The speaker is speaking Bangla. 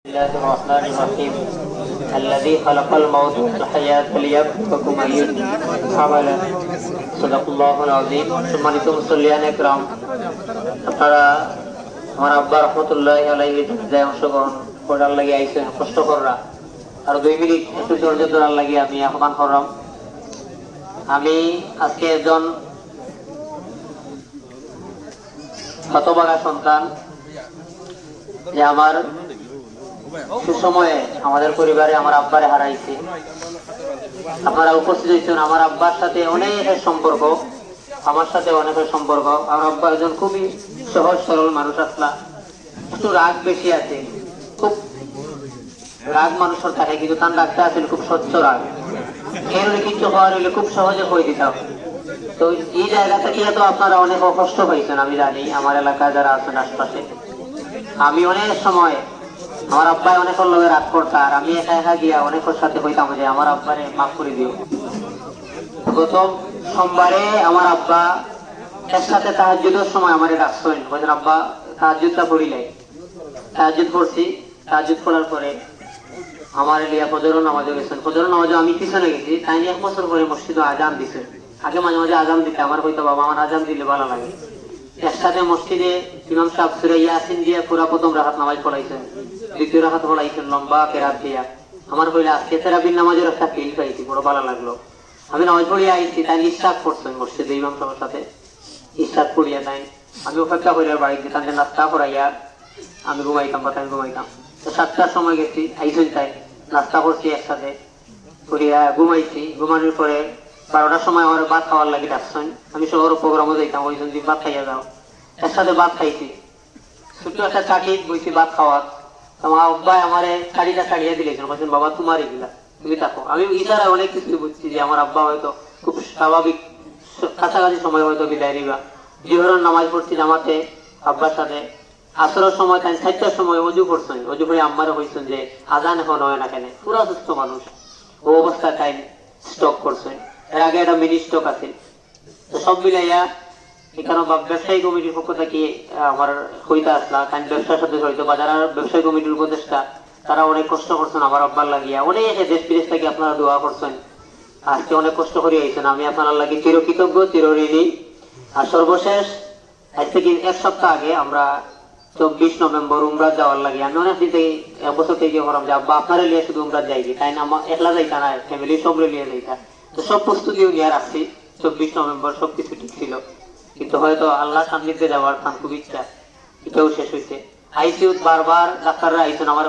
الله الرحمن الرحيم الذي خلق الموت والحياة ليبلوكم أيكم أحسن صدق الله العظيم সম্মানিত মুসল্লিয়ান একরাম আপনারা আমার আব্বা রহমতুল্লাহি আলাইহি জানাজায় অংশগ্রহণ করার লাগি আইছেন কষ্ট কররা আর 2 মিনিট একটু ধৈর্য ধরার লাগি আমি আহ্বান করলাম। আমি আজকে একজন হতভাগা সন্তান যে আমার সুসময়ে আমাদের পরিবারে আমার আব্বারে হারাইছি। আপনারা উপস্থিত হয়েছেন। আমার আব্বার সাথে অনেকের সম্পর্ক, আমার সাথে অনেকের সম্পর্ক। আমার আব্বা একজন খুবই সহজ সরল মানুষ আসলা, একটু রাগ বেশি আছে, খুব রাগ মানুষের থাকে, কিন্তু তার রাগটা আছে খুব স্বচ্ছ রাগ। এর কিছু হওয়ার হইলে খুব সহজে হয়ে দিতাম। তো এই জায়গা থেকে তো আপনারা অনেক কষ্ট পাইছেন আমি জানি, আমার এলাকায় যারা আছেন আশপাশে। আমি অনেক সময় আমার আব্বাই অনেকের লোকে রাগ করতো, আর আমি একা একা গিয়া অনেকের সাথে কইতাম যে আমার আব্বারে মাফ করে দিও। গত সোমবারে আমার আব্বা এর সাথে তাহাজ্জুদের সময় আমারে ডাকছেন, বলছেন আব্বা তাহাজ্জুদটা পড়িলাই। তাহাজ্জুদ পড়ছি, তাহাজ্জুদ পড়ার পরে আমার লিয়া ফজরের নামাজে গেছেন। ফজরের নামাজে আমি পিছনে গেছি, তাই 1 বছর পরে মসজিদে আজান দিছে। আগে মাঝে মাঝে আজান দিতে আমার কইতো বাবা আমার আজান দিলে ভালো লাগে। একসাথে মসজিদে ইমাম সাহেব সূরা ইয়াসিন দিয়ে পুরা প্রথম রাকাত নামাজ পড়াইছেন, দ্বিতীয় রাকাত পড়াইছেন লম্বা কেরাত দিয়া। আমার কইলা আজকে তারাবির নামাজের একটা ফিল পাইছি, বড় ভালো লাগলো। আমি নামাজ পড়িয়া আইছি, তাই ইশরাক পড়ছেন মসজিদে ইমাম সাহেবের সাথে। ইশরাক পড়িয়া তাই আমি অপেক্ষা করিয়া বাড়িতে তাদের নাস্তা করাইয়া আমি ঘুমাইতাম বা তাই ঘুমাইতাম। তো 7টার সময় গেছি, আইসেন তাই নাস্তা করছি একসাথে করিয়া ঘুমাইছি। ঘুমানোর পরে 12টার সময় আমার ভাত খাওয়ার লাগে ডাকছেন। আমি শহর প্রোগ্রামও যাইতাম, ওই জন্য ভাত খাইয়া যাও। একসাথে ভাত খাইছি, ছোট্ট একটা চাকি বইছি ভাত খাওয়ার। আমার আব্বাই আমার শাড়িটা ছাড়িয়ে দিলেছেন, বলছেন বাবা তোমার এগুলা তুমি থাকো। আমি ইশারায় অনেক কিছু বুঝছি যে আমার আব্বা হয়তো খুব স্বাভাবিক কাছাকাছি সময় হয়তো বিদায় দিবা। জোহরের নামাজ পড়ছি জামাতে আব্বার সাথে। আসরের সময় তাই 4টার সময় অজু করছেন, অজু করে আম্মারে হয়েছেন যে আজান এখন হয় না কেন, পুরা সুস্থ মানুষ। ও অবস্থা তাই স্টক করছেন, এর আগে একটা মিনি স্টক আছে। তো সব মিলাইয়া এখানে ব্যবসায়ী কমিটির পক্ষ থেকে আমার হইতে আসলাম, কারণ ব্যবসার সাথে জড়িত বা যারা ব্যবসায়ী কমিটির উপদেষ্টা তারা অনেক কষ্ট করছেন আমার আব্বার লাগিয়া। অনেক দেশ বিদেশ থেকে আপনারা দোয়া করছেন, আজকে অনেক কষ্ট করে আইছেন। আমি আপনার লাগে চিরকৃতজ্ঞ, চিরঋণী। আর সর্বশেষ আজ থেকে 1 সপ্তাহ আগে আমরা 24 নভেম্বর উমরাত যাওয়ার লাগে। আমি অনেক দিন থেকে 1 বছর থেকে ভাবলাম যে আব্বা আপনারা লিয়ে শুধু উমরাত যাইবি, তাই না আমার একলা যাইতা না, ফ্যামিলি সবরে লিয়ে যাইতা। তো সব প্রস্তুতিও নিয়ে রাখছি। 24 নভেম্বর সবকিছু ঠিক ছিল, কিন্তু হয়তো আল্লাহ সান্নিধ্যে যাওয়ার তার খুব ইচ্ছা, এটাও শেষ হয়েছে। আইসিইউ বারবার ডাক্তাররা আইসেন, আমার